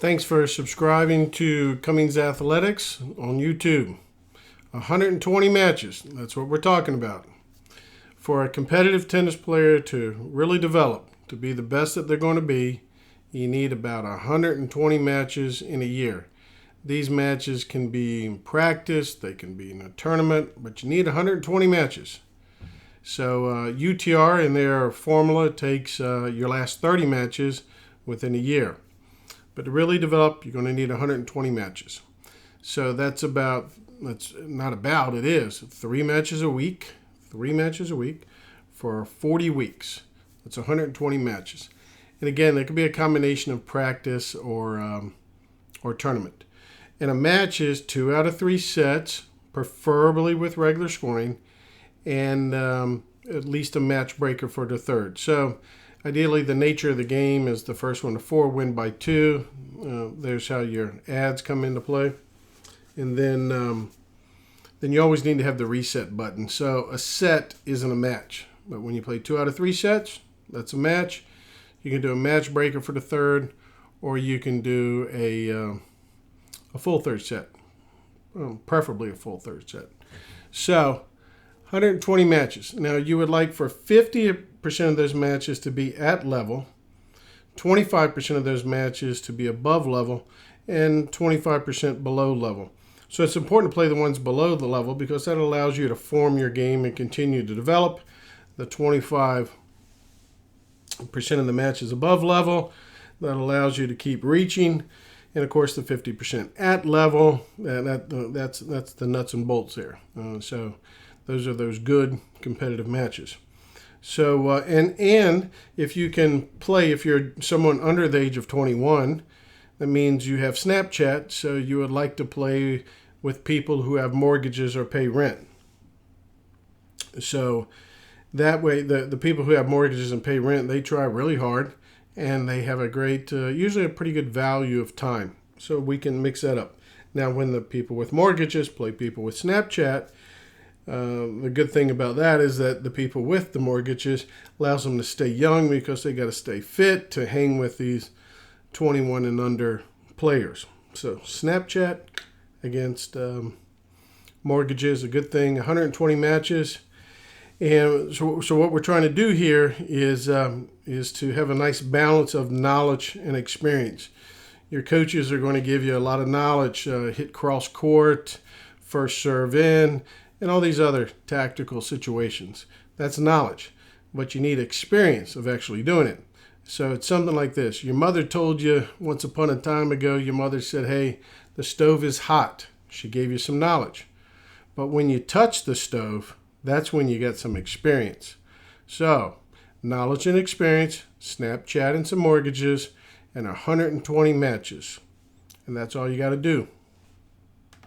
Thanks for subscribing to Cummings Athletics on YouTube. 120 matches, that's what we're talking about. For a competitive tennis player to really develop, to be the best that they're going to be, you need about 120 matches in a year. These matches can be in practice, they can be in a tournament, but you need 120 matches. So UTR in their formula takes your last 30 matches within a year. But to really develop, you're going to need 120 matches. So it is 3 matches a week, for 40 weeks. That's 120 matches. And again, it could be a combination of practice or tournament. And a match is 2 out of 3 sets, preferably with regular scoring, and at least a match breaker for the third. So ideally, the nature of the game is the first one to 4, win by 2. There's how your ads come into play. And then you always need to have the reset button. So a set isn't a match. But when you play 2 out of 3 sets, that's a match. You can do a match breaker for the third, or you can do a full third set. Preferably a full third set. So 120 matches. Now, you would like for 50% of those matches to be at level, 25% of those matches to be above level, and 25% below level. So it's important to play the ones below the level because that allows you to form your game and continue to develop. The 25% of the matches above level, that allows you to keep reaching. And of course, the 50% at level, that's the nuts and bolts there. So those are those good competitive matches. So, and if you can play, if you're someone under the age of 21, that means you have Snapchat, so you would like to play with people who have mortgages or pay rent. So that way, the people who have mortgages and pay rent, they try really hard, and they have a great, usually a pretty good value of time. So we can mix that up. Now, when the people with mortgages play people with Snapchat, the good thing about that is that the people with the mortgages allows them to stay young because they got to stay fit to hang with these 21 and under players. So Snapchat against mortgages, a good thing. 120 matches. And so what we're trying to do here is to have a nice balance of knowledge and experience. Your coaches are going to give you a lot of knowledge, hit cross court, first serve in, and all these other tactical situations. That's knowledge, but you need experience of actually doing it. So it's something like this. Your mother told you once upon a time ago, your mother said, hey, the stove is hot. She gave you some knowledge. But when you touch the stove, that's when you get some experience. So knowledge and experience, Snapchat and some mortgages, and 120 matches. And that's all you got to do.